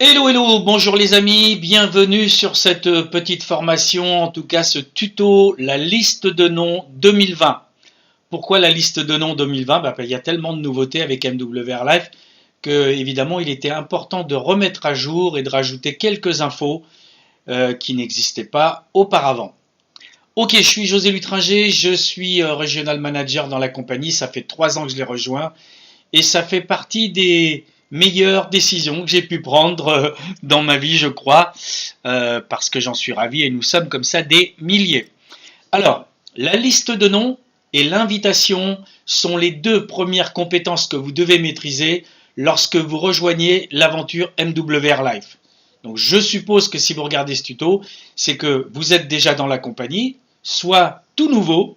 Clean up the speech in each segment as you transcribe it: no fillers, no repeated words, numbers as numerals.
Hello, hello, bonjour les amis, bienvenue sur cette petite formation, en tout cas ce tuto, la liste de noms 2020. Pourquoi la liste de noms 2020? Il y a tellement de nouveautés avec MWR Live que évidemment il était important de remettre à jour et de rajouter quelques infos qui n'existaient pas auparavant. Ok, je suis José Lutringer, je suis Regional Manager dans la compagnie, ça fait 3 ans que je l'ai rejoint et ça fait partie des meilleures décisions que j'ai pu prendre dans ma vie, je crois, parce que j'en suis ravi et nous sommes comme ça des milliers. Alors, la liste de noms et l'invitation sont les deux premières compétences que vous devez maîtriser lorsque vous rejoignez l'aventure MWR Life. Donc, je suppose que si vous regardez ce tuto, c'est que vous êtes déjà dans la compagnie, soit tout nouveau.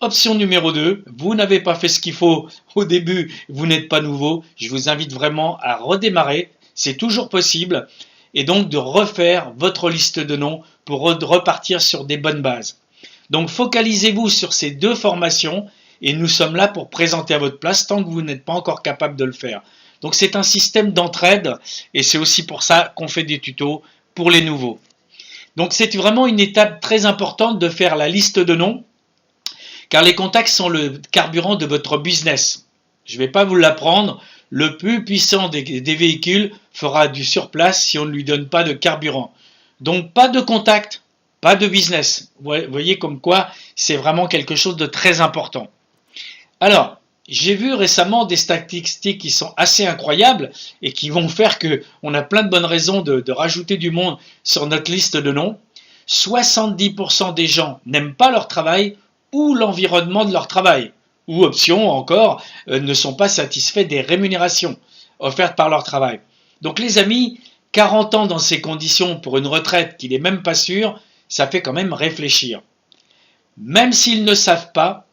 Option numéro 2, vous n'avez pas fait ce qu'il faut au début, vous n'êtes pas nouveau. Je vous invite vraiment à redémarrer, c'est toujours possible, et donc de refaire votre liste de noms pour repartir sur des bonnes bases. Donc focalisez-vous sur ces deux formations et nous sommes là pour présenter à votre place tant que vous n'êtes pas encore capable de le faire. Donc c'est un système d'entraide et c'est aussi pour ça qu'on fait des tutos pour les nouveaux. Donc c'est vraiment une étape très importante de faire la liste de noms car les contacts sont le carburant de votre business. Je ne vais pas vous l'apprendre, le plus puissant des véhicules fera du surplace si on ne lui donne pas de carburant. Donc pas de contact, pas de business. Vous voyez comme quoi c'est vraiment quelque chose de très important. Alors, j'ai vu récemment des statistiques qui sont assez incroyables et qui vont faire qu'on a plein de bonnes raisons de rajouter du monde sur notre liste de noms. 70% des gens n'aiment pas leur travail ou l'environnement de leur travail, ou option encore, ne sont pas satisfaits des rémunérations offertes par leur travail. Donc les amis, 40 ans dans ces conditions pour une retraite qui n'est même pas sûre, ça fait quand même réfléchir. Même s'ils ne savent pas,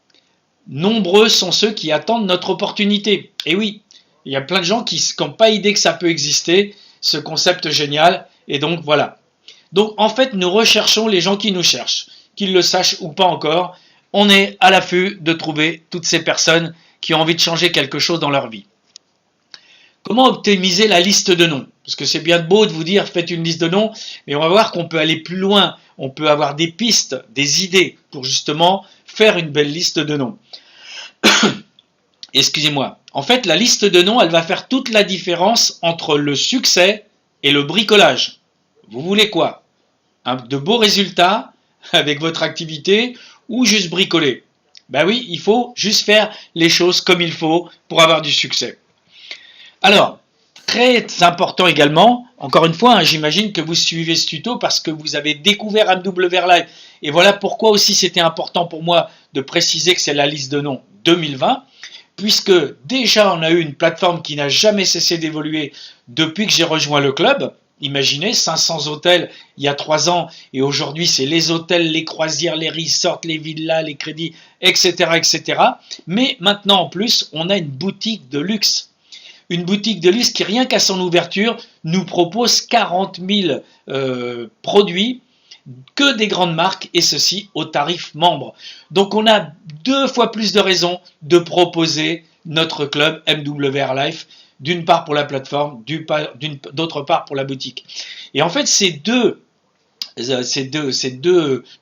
nombreux sont ceux qui attendent notre opportunité. Et oui, il y a plein de gens qui n'ont pas idée que ça peut exister, ce concept génial, et donc voilà. Donc en fait, nous recherchons les gens qui nous cherchent, qu'ils le sachent ou pas encore. On est à l'affût de trouver toutes ces personnes qui ont envie de changer quelque chose dans leur vie. Comment optimiser la liste de noms? Parce que c'est bien beau de vous dire faites une liste de noms, mais on va voir qu'on peut aller plus loin. On peut avoir des pistes, des idées pour justement faire une belle liste de noms. Excusez-moi. En fait, la liste de noms, elle va faire toute la différence entre le succès et le bricolage. Vous voulez quoi? De beaux résultats avec votre activité ou juste bricoler? Ben oui, il faut juste faire les choses comme il faut pour avoir du succès. Alors, très important également, encore une fois, j'imagine que vous suivez ce tuto parce que vous avez découvert MWR Live. Et voilà pourquoi aussi c'était important pour moi de préciser que c'est la liste de noms 2020, puisque déjà on a eu une plateforme qui n'a jamais cessé d'évoluer depuis que j'ai rejoint le club. Imaginez, 500 hôtels il y a 3 ans et aujourd'hui c'est les hôtels, les croisières, les resorts, les villas, les crédits, etc., etc. Mais maintenant en plus, on a une boutique de luxe. Une boutique de luxe qui, rien qu'à son ouverture, nous propose 40 000 produits, que des grandes marques, et ceci au tarif membre. Donc on a 2 fois plus de raisons de proposer notre club MWR Life, d'une part pour la plateforme, d'autre part pour la boutique. Et en fait, ces deux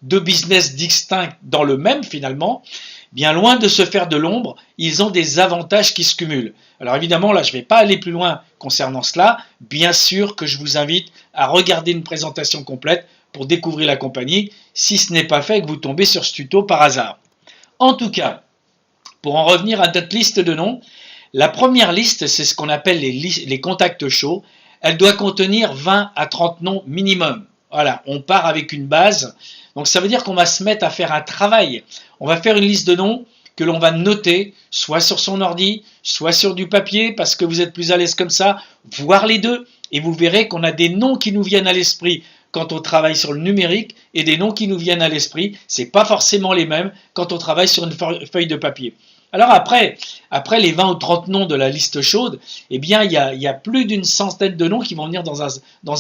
business distincts dans le même finalement, bien loin de se faire de l'ombre, ils ont des avantages qui se cumulent. Alors évidemment, là, je ne vais pas aller plus loin concernant cela. Bien sûr que je vous invite à regarder une présentation complète pour découvrir la compagnie, si ce n'est pas fait et que vous tombez sur ce tuto par hasard. En tout cas, pour en revenir à notre liste de noms, la première liste, c'est ce qu'on appelle les contacts chauds. Elle doit contenir 20 à 30 noms minimum. Voilà, on part avec une base. Donc ça veut dire qu'on va se mettre à faire un travail. On va faire une liste de noms que l'on va noter, soit sur son ordi, soit sur du papier, parce que vous êtes plus à l'aise comme ça, voire les deux. Et vous verrez qu'on a des noms qui nous viennent à l'esprit quand on travaille sur le numérique et des noms qui nous viennent à l'esprit. Ce n'est pas forcément les mêmes quand on travaille sur une feuille de papier. Alors après les 20 ou 30 noms de la liste chaude, eh bien il y a plus d'une centaine de noms qui vont venir dans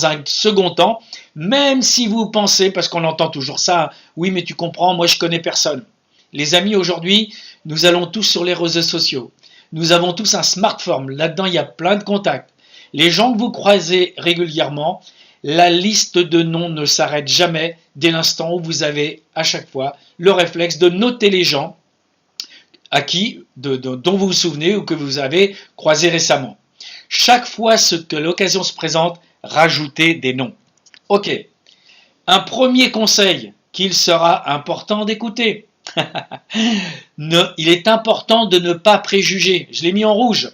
un second temps, même si vous pensez, parce qu'on entend toujours ça, oui mais tu comprends, moi je connais personne. Les amis, aujourd'hui, nous allons tous sur les réseaux sociaux. Nous avons tous un smartphone, là-dedans il y a plein de contacts. Les gens que vous croisez régulièrement, la liste de noms ne s'arrête jamais dès l'instant où vous avez à chaque fois le réflexe de noter les gens à qui, dont vous vous souvenez ou que vous avez croisé récemment. Chaque fois que l'occasion se présente, rajoutez des noms. Ok. Un premier conseil qu'il sera important d'écouter. Il est important de ne pas préjuger. Je l'ai mis en rouge.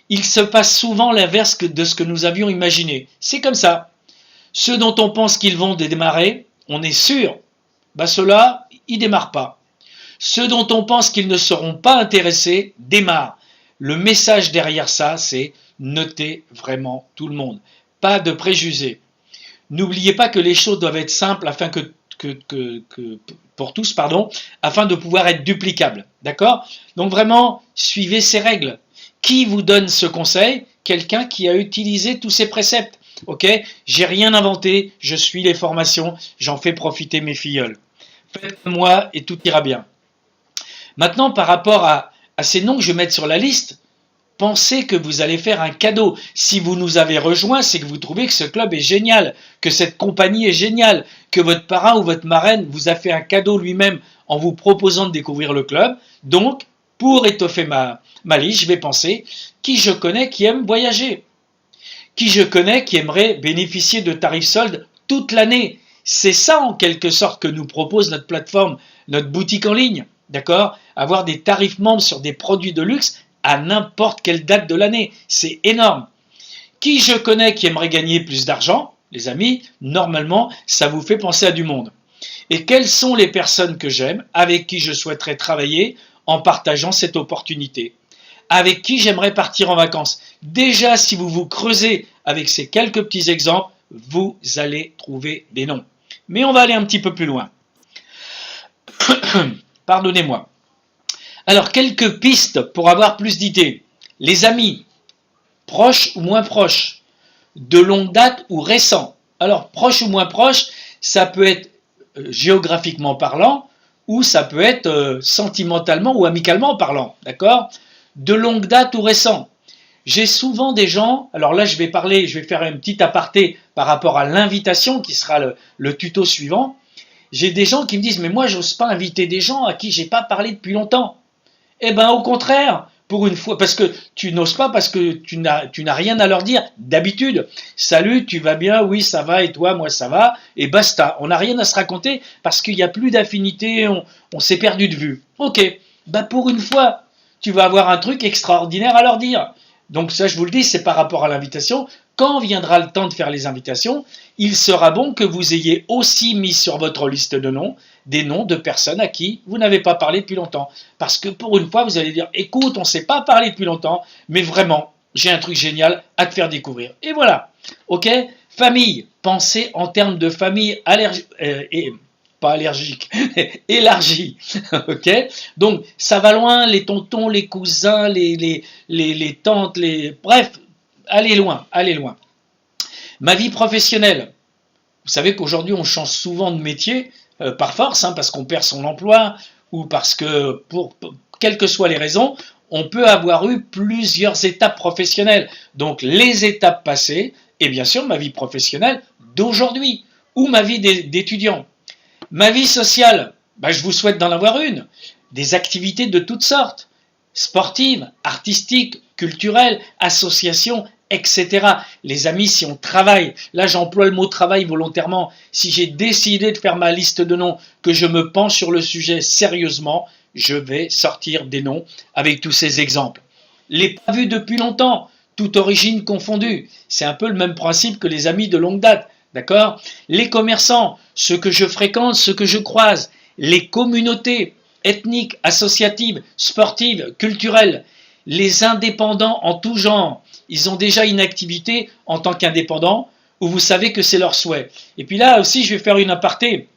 Il se passe souvent l'inverse de ce que nous avions imaginé. C'est comme ça. Ceux dont on pense qu'ils vont démarrer, on est sûr, ceux-là, ils ne démarrent pas. Ceux dont on pense qu'ils ne seront pas intéressés, démarrent. Le message derrière ça, c'est notez vraiment tout le monde. Pas de préjugés. N'oubliez pas que les choses doivent être simples afin pour tous, afin de pouvoir être duplicables. D'accord? Donc vraiment, suivez ces règles. Qui vous donne ce conseil? Quelqu'un qui a utilisé tous ces préceptes. Ok? J'ai rien inventé, je suis les formations, j'en fais profiter mes filleuls. Faites comme moi et tout ira bien. Maintenant, par rapport à ces noms que je vais mettre sur la liste, pensez que vous allez faire un cadeau. Si vous nous avez rejoints, c'est que vous trouvez que ce club est génial, que cette compagnie est géniale, que votre parrain ou votre marraine vous a fait un cadeau lui-même en vous proposant de découvrir le club. Donc, pour étoffer ma liste, je vais penser qui je connais qui aime voyager, qui je connais qui aimerait bénéficier de tarifs soldes toute l'année. C'est ça en quelque sorte que nous propose notre plateforme, notre boutique en ligne. D'accord? Avoir des tarifs membres sur des produits de luxe à n'importe quelle date de l'année. C'est énorme. Qui je connais qui aimerait gagner plus d'argent? Les amis, normalement, ça vous fait penser à du monde. Et quelles sont les personnes que j'aime, avec qui je souhaiterais travailler en partageant cette opportunité? Avec qui j'aimerais partir en vacances? Déjà, si vous vous creusez avec ces quelques petits exemples, vous allez trouver des noms. Mais on va aller un petit peu plus loin. Pardonnez-moi. Alors, quelques pistes pour avoir plus d'idées. Les amis, proches ou moins proches, de longue date ou récents. Alors, proches ou moins proches, ça peut être géographiquement parlant ou ça peut être sentimentalement ou amicalement parlant, d'accord? De longue date ou récent. J'ai souvent des gens, alors là je vais faire un petit aparté par rapport à l'invitation qui sera le tuto suivant. J'ai des gens qui me disent, mais moi j'ose pas inviter des gens à qui j'ai pas parlé depuis longtemps. Eh bien, au contraire, pour une fois, parce que tu n'oses pas, parce que tu n'as rien à leur dire. D'habitude, salut, tu vas bien? Oui, ça va, et toi? Moi, ça va, et basta. On n'a rien à se raconter parce qu'il n'y a plus d'affinité, on s'est perdu de vue. Ok, pour une fois, tu vas avoir un truc extraordinaire à leur dire. Donc ça, je vous le dis, c'est par rapport à l'invitation. Quand viendra le temps de faire les invitations, il sera bon que vous ayez aussi mis sur votre liste de noms des noms de personnes à qui vous n'avez pas parlé depuis longtemps. Parce que pour une fois, vous allez dire, écoute, on ne s'est pas parlé depuis longtemps, mais vraiment, j'ai un truc génial à te faire découvrir. Et voilà. Ok? Famille. Pensez en termes de famille pas allergique, élargie. Ok? Donc, ça va loin, les tontons, les cousins, les tantes, bref, allez loin, allez loin. Ma vie professionnelle. Vous savez qu'aujourd'hui, on change souvent de métier, par force, parce qu'on perd son emploi, ou parce que, quelles que soient les raisons, on peut avoir eu plusieurs étapes professionnelles. Donc, les étapes passées, et bien sûr, ma vie professionnelle d'aujourd'hui, ou ma vie d'étudiant. Ma vie sociale, je vous souhaite d'en avoir une. Des activités de toutes sortes, sportives, artistiques, culturelles, associations, etc. Les amis, si on travaille, là j'emploie le mot travail volontairement, si j'ai décidé de faire ma liste de noms, que je me penche sur le sujet sérieusement, je vais sortir des noms avec tous ces exemples. Les pas vus depuis longtemps, toute origine confondue, c'est un peu le même principe que les amis de longue date. D'accord? Les commerçants, ceux que je fréquente, ceux que je croise, les communautés ethniques, associatives, sportives, culturelles, les indépendants en tout genre, ils ont déjà une activité en tant qu'indépendants où vous savez que c'est leur souhait. Et puis là aussi, je vais faire une aparté.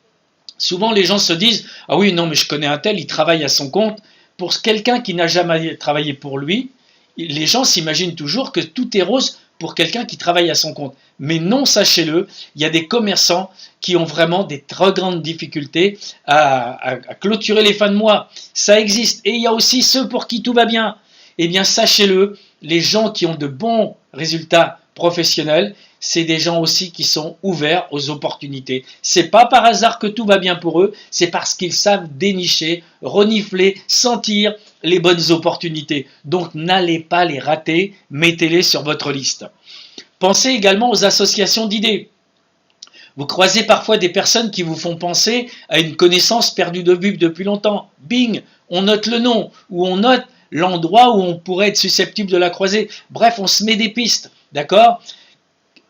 Souvent, les gens se disent « Ah oui, non, mais je connais un tel, il travaille à son compte. » Pour quelqu'un qui n'a jamais travaillé pour lui, les gens s'imaginent toujours que tout est rose pour quelqu'un qui travaille à son compte. Mais non, sachez-le, il y a des commerçants qui ont vraiment des très grandes difficultés à clôturer les fins de mois. Ça existe. Et il y a aussi ceux pour qui tout va bien. Eh bien, sachez-le, les gens qui ont de bons résultats professionnels, c'est des gens aussi qui sont ouverts aux opportunités. C'est pas par hasard que tout va bien pour eux, c'est parce qu'ils savent dénicher, renifler, sentir les bonnes opportunités. Donc n'allez pas les rater, mettez-les sur votre liste. Pensez également aux associations d'idées. Vous croisez parfois des personnes qui vous font penser à une connaissance perdue de vue depuis longtemps. Bing, on note le nom, ou on note l'endroit où on pourrait être susceptible de la croiser. Bref, on se met des pistes, d'accord ?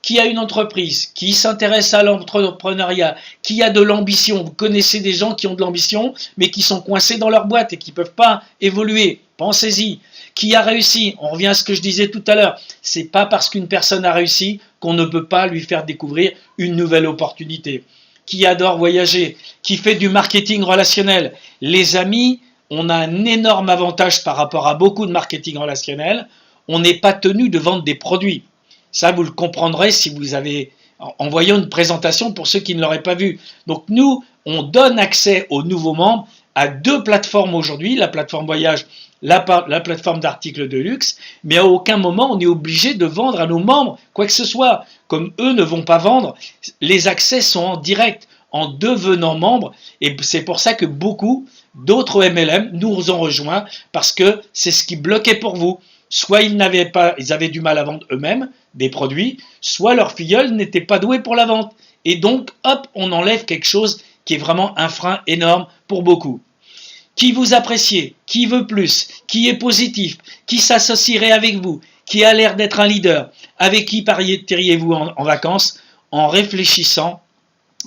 Qui a une entreprise, qui s'intéresse à l'entrepreneuriat, qui a de l'ambition. Vous connaissez des gens qui ont de l'ambition, mais qui sont coincés dans leur boîte et qui ne peuvent pas évoluer. Pensez-y. Qui a réussi? On revient à ce que je disais tout à l'heure. C'est pas parce qu'une personne a réussi qu'on ne peut pas lui faire découvrir une nouvelle opportunité. Qui adore voyager, qui fait du marketing relationnel. Les amis, on a un énorme avantage par rapport à beaucoup de marketing relationnel. On n'est pas tenu de vendre des produits. Ça, vous le comprendrez si vous avez, en voyant une présentation pour ceux qui ne l'auraient pas vu. Donc nous, on donne accès aux nouveaux membres à 2 plateformes aujourd'hui, la plateforme voyage, la plateforme d'articles de luxe, mais à aucun moment on est obligé de vendre à nos membres quoi que ce soit. Comme eux ne vont pas vendre, les accès sont en direct en devenant membres, et c'est pour ça que beaucoup d'autres MLM nous ont rejoints, parce que c'est ce qui bloquait pour vous. Soit ils avaient du mal à vendre eux-mêmes des produits, soit leur filleul n'était pas doué pour la vente. Et donc, hop, on enlève quelque chose qui est vraiment un frein énorme pour beaucoup. Qui vous apprécie, qui veut plus, qui est positif, qui s'associerait avec vous, qui a l'air d'être un leader, avec qui partiriez-vous en vacances? En réfléchissant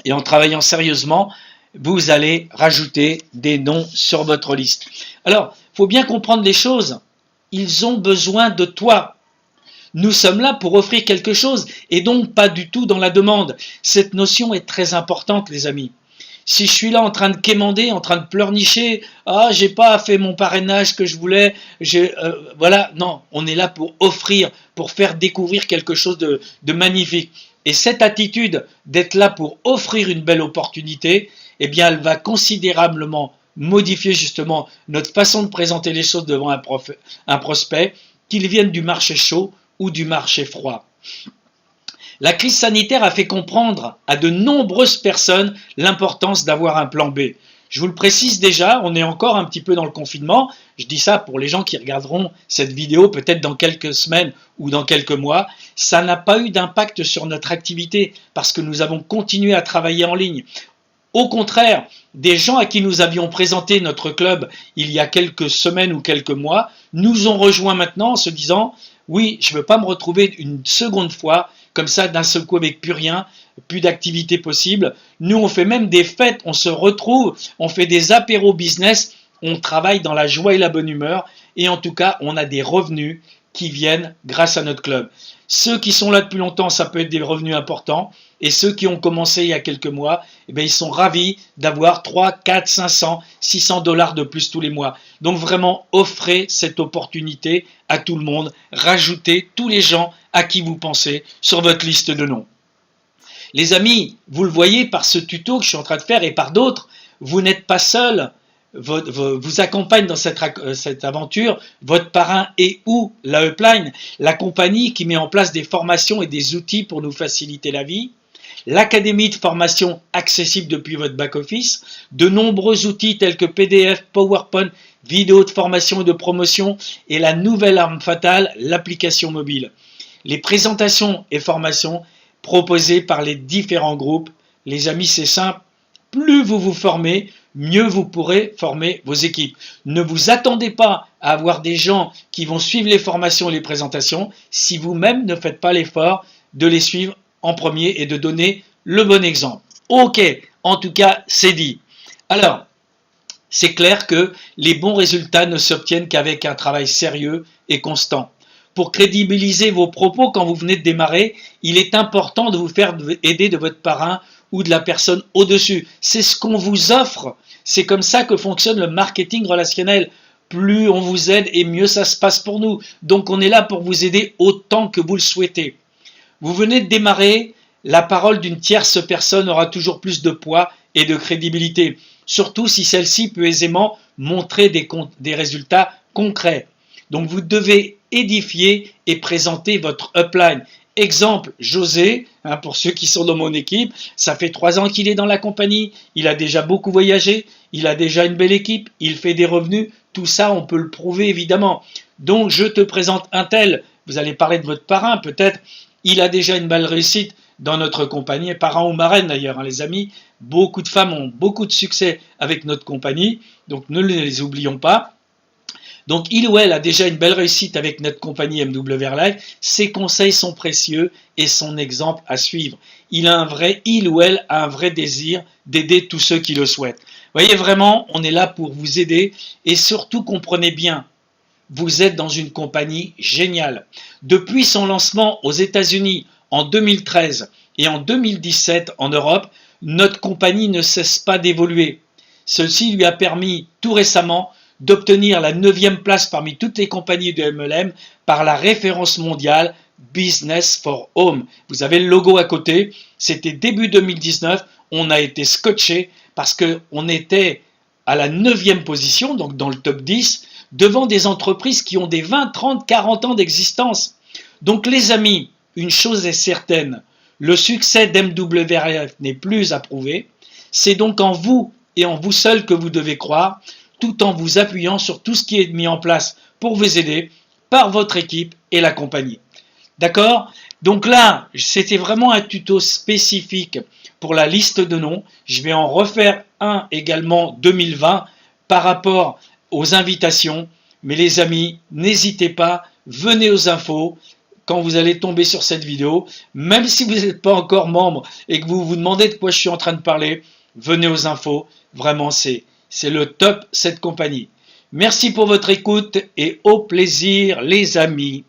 et en travaillant sérieusement, vous allez rajouter des noms sur votre liste. Alors, il faut bien comprendre les choses. Ils ont besoin de toi. Nous sommes là pour offrir quelque chose et donc pas du tout dans la demande. Cette notion est très importante, les amis. Si je suis là en train de quémander, en train de pleurnicher, ah, j'ai pas fait mon parrainage que je voulais, voilà, non, on est là pour offrir, pour faire découvrir quelque chose de magnifique. Et cette attitude d'être là pour offrir une belle opportunité, eh bien, elle va considérablement modifier justement notre façon de présenter les choses devant un prospect, qu'il vienne du marché chaud ou du marché froid. La crise sanitaire a fait comprendre à de nombreuses personnes l'importance d'avoir un plan B. Je vous le précise déjà, on est encore un petit peu dans le confinement. Je dis ça pour les gens qui regarderont cette vidéo peut-être dans quelques semaines ou dans quelques mois. Ça n'a pas eu d'impact sur notre activité parce que nous avons continué à travailler en ligne. Au contraire, des gens à qui nous avions présenté notre club il y a quelques semaines ou quelques mois nous ont rejoints maintenant en se disant « Oui, je ne veux pas me retrouver une seconde fois comme ça d'un seul coup avec plus rien, plus d'activité possible. Nous, on fait même des fêtes, on se retrouve, on fait des apéros business, on travaille dans la joie et la bonne humeur et en tout cas, on a des revenus qui viennent grâce à notre club. Ceux qui sont là depuis longtemps, ça peut être des revenus importants. Et ceux qui ont commencé il y a quelques mois, eh bien, ils sont ravis d'avoir 3, 4, 500, 600 $ de plus tous les mois. Donc vraiment, offrez cette opportunité à tout le monde. Rajoutez tous les gens à qui vous pensez sur votre liste de noms. Les amis, vous le voyez par ce tuto que je suis en train de faire et par d'autres, vous n'êtes pas seuls. Vous accompagne dans cette aventure votre parrain et ou la Upline, la compagnie qui met en place des formations et des outils pour nous faciliter la vie, l'académie de formation accessible depuis votre back-office, de nombreux outils tels que PDF, PowerPoint, vidéos de formation et de promotion et la nouvelle arme fatale, l'application mobile. Les présentations et formations proposées par les différents groupes. Les amis, c'est simple, plus vous vous formez, mieux vous pourrez former vos équipes. Ne vous attendez pas à avoir des gens qui vont suivre les formations et les présentations si vous-même ne faites pas l'effort de les suivre en premier et de donner le bon exemple. Ok, en tout cas, c'est dit. Alors, c'est clair que les bons résultats ne s'obtiennent qu'avec un travail sérieux et constant. Pour crédibiliser vos propos quand vous venez de démarrer, il est important de vous faire aider de votre parrain ou de la personne au-dessus. C'est ce qu'on vous offre. C'est comme ça que fonctionne le marketing relationnel. Plus on vous aide et mieux ça se passe pour nous. Donc on est là pour vous aider autant que vous le souhaitez. Vous venez de démarrer, la parole d'une tierce personne aura toujours plus de poids et de crédibilité. Surtout si celle-ci peut aisément montrer des résultats concrets. Donc vous devez édifier et présenter votre upline. Exemple, José, pour ceux qui sont dans mon équipe, ça fait 3 ans qu'il est dans la compagnie, il a déjà beaucoup voyagé, il a déjà une belle équipe, il fait des revenus, tout ça on peut le prouver évidemment. Donc je te présente un tel, vous allez parler de votre parrain peut-être, il a déjà une belle réussite dans notre compagnie, parrain ou marraine d'ailleurs, les amis, beaucoup de femmes ont beaucoup de succès avec notre compagnie, donc ne les oublions pas. Donc il ou elle a déjà une belle réussite avec notre compagnie MWR Live, ses conseils sont précieux et son exemple à suivre. Il ou elle a un vrai désir d'aider tous ceux qui le souhaitent. Vous voyez vraiment, on est là pour vous aider et surtout comprenez bien, vous êtes dans une compagnie géniale. Depuis son lancement aux États-Unis en 2013 et en 2017 en Europe, notre compagnie ne cesse pas d'évoluer. Ceci lui a permis tout récemment d'obtenir la 9e place parmi toutes les compagnies de MLM par la référence mondiale Business for Home. Vous avez le logo à côté, c'était début 2019, on a été scotché parce qu'on était à la 9e position, donc dans le top 10, devant des entreprises qui ont des 20, 30, 40 ans d'existence. Donc les amis, une chose est certaine, le succès d'MWRF n'est plus à prouver, c'est donc en vous et en vous seul que vous devez croire, tout en vous appuyant sur tout ce qui est mis en place pour vous aider par votre équipe et la compagnie. D'accord? Donc là, c'était vraiment un tuto spécifique pour la liste de noms. Je vais en refaire un également 2020 par rapport aux invitations. Mais les amis, n'hésitez pas, venez aux infos quand vous allez tomber sur cette vidéo. Même si vous n'êtes pas encore membre et que vous vous demandez de quoi je suis en train de parler, venez aux infos. Vraiment, c'est le top, cette compagnie. Merci pour votre écoute et au plaisir, les amis.